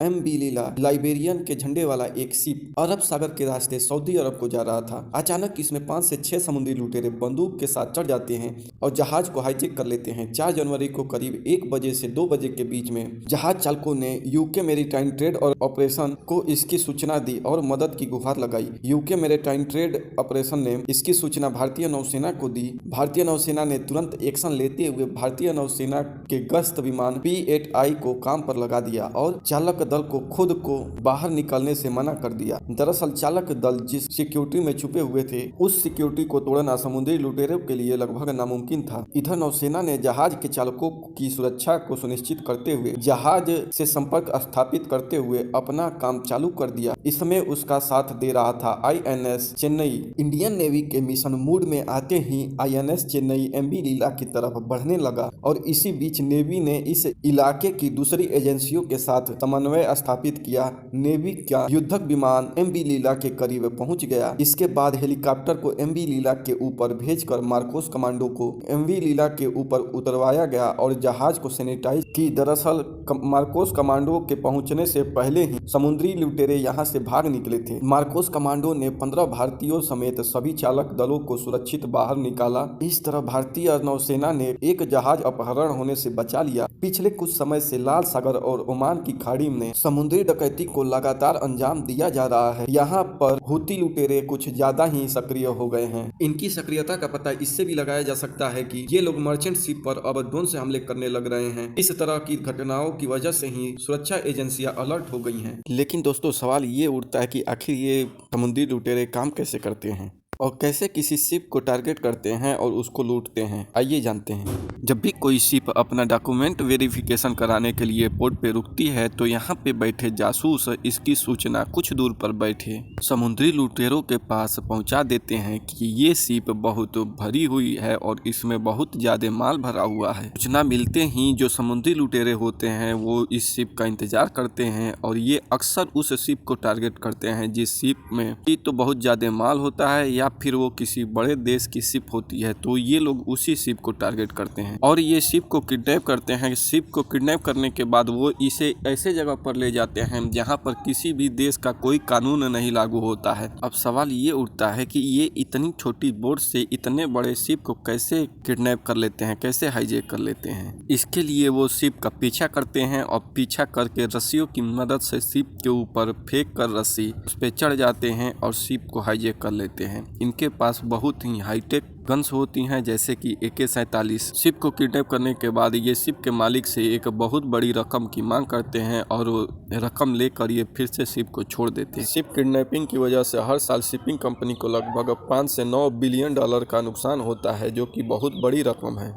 MV लीला Liberian के झंडे वाला एक शिप अरब सागर के रास्ते सऊदी अरब को जा रहा था। अचानक इसमें 5 से 6 समुद्री लुटेरे बंदूक के साथ चढ़ जाते हैं और जहाज को हाईजैक कर लेते हैं। 4 जनवरी को करीब 1 बजे से 2 बजे के बीच में जहाज चालकों ने यूके मैरीटाइम ट्रेड और ऑपरेशन को इसकी सूचना दी और मदद की गुहार लगाई। यूके मैरीटाइम ट्रेड ऑपरेशन ने इसकी सूचना भारतीय नौसेना को दी। भारतीय नौसेना ने तुरंत एक्शन लेते हुए भारतीय नौसेना के गश्त विमान P-8I को काम पर लगा दिया और चालक दल को खुद को बाहर निकलने से मना कर दिया। दरअसल चालक दल जिस सिक्योरिटी में छुपे हुए थे उस सिक्योरिटी को तोड़ना समुद्री लुटेरों के लिए लगभग नामुमकिन था। इधर नौसेना ने जहाज के चालकों की सुरक्षा को सुनिश्चित करते हुए जहाज से संपर्क स्थापित करते हुए अपना काम चालू कर दिया। इसमें उसका साथ दे रहा था INS चेन्नई। इंडियन नेवी के मिशन मूड में आते ही INS चेन्नई MV लीला की तरफ बढ़ने लगा और इसी बीच नेवी ने इस इलाके की दूसरी एजेंसियों के साथ समन्वय स्थापित किया। नेवी का युद्धक विमान MV लीला के करीब पहुंच गया। इसके बाद हेलीकॉप्टर को MV लीला के ऊपर भेजकर मार्कोस कमांडो को MV लीला के ऊपर उतरवाया गया और जहाज को सैनिटाइज की। दरअसल मार्कोस कमांडो के पहुंचने से पहले ही समुद्री लुटेरे यहां से भाग निकले थे। मार्कोस कमांडो ने 15 भारतीयों समेत सभी चालक दलों को सुरक्षित बाहर निकाला। इस तरह भारतीय नौसेना ने एक जहाज अपहरण होने से बचा लिया। पिछले कुछ समय से लाल सागर और ओमान की खाड़ी में समुद्री डकैती को लगातार अंजाम दिया जा रहा है। यहाँ पर हुती लुटेरे कुछ ज्यादा ही सक्रिय हो गए हैं। इनकी सक्रियता का पता इससे भी लगाया जा सकता है कि ये लोग मर्चेंट शिप पर अब ड्रोन से हमले करने लग रहे हैं। इस तरह की घटनाओं की वजह से ही सुरक्षा एजेंसियां अलर्ट हो गई हैं। लेकिन दोस्तों सवाल ये उठता है कि आखिर ये समुद्री लुटेरे काम कैसे करते हैं और कैसे किसी शिप को टारगेट करते हैं और उसको लूटते हैं। आइए जानते हैं। जब भी कोई शिप अपना डॉक्यूमेंट वेरिफिकेशन कराने के लिए पोर्ट पे रुकती है तो यहाँ पे बैठे जासूस इसकी सूचना कुछ दूर पर बैठे समुद्री लुटेरों के पास पहुँचा देते हैं कि ये शिप बहुत भरी हुई है और इसमें बहुत ज्यादा माल भरा हुआ है। सूचना मिलते ही जो समुद्री लुटेरे होते हैं वो इस शिप का इंतजार करते हैं और ये अक्सर उस शिप को टारगेट करते हैं जिस शिप में तो बहुत ज्यादा माल होता है या फिर वो किसी बड़े देश की शिप होती है। तो ये लोग उसी शिप को टारगेट करते हैं और ये शिप को किडनैप करते हैं। शिप को किडनैप करने के बाद वो इसे ऐसे जगह पर ले जाते हैं जहां पर किसी भी देश का कोई कानून नहीं लागू होता है। अब सवाल ये उठता है कि ये इतनी छोटी बोट से इतने बड़े शिप को कैसे किडनैप कर लेते हैं, कैसे हाईजैक कर लेते हैं। इसके लिए वो शिप का पीछा करते हैं और पीछा करके रस्सियों की मदद से शिप के ऊपर फेंक कर रस्सी उस पे चढ़ जाते हैं और शिप को हाईजैक कर लेते हैं। इनके पास बहुत ही हाईटेक गन्स होती हैं जैसे कि AK-47। शिप को किडनैप करने के बाद ये शिप के मालिक से एक बहुत बड़ी रकम की मांग करते हैं और वो रकम लेकर ये फिर से शिप को छोड़ देते हैं। शिप किडनैपिंग की वजह से हर साल शिपिंग कंपनी को लगभग $5 से $9 बिलियन का नुकसान होता है जो कि बहुत बड़ी रकम है।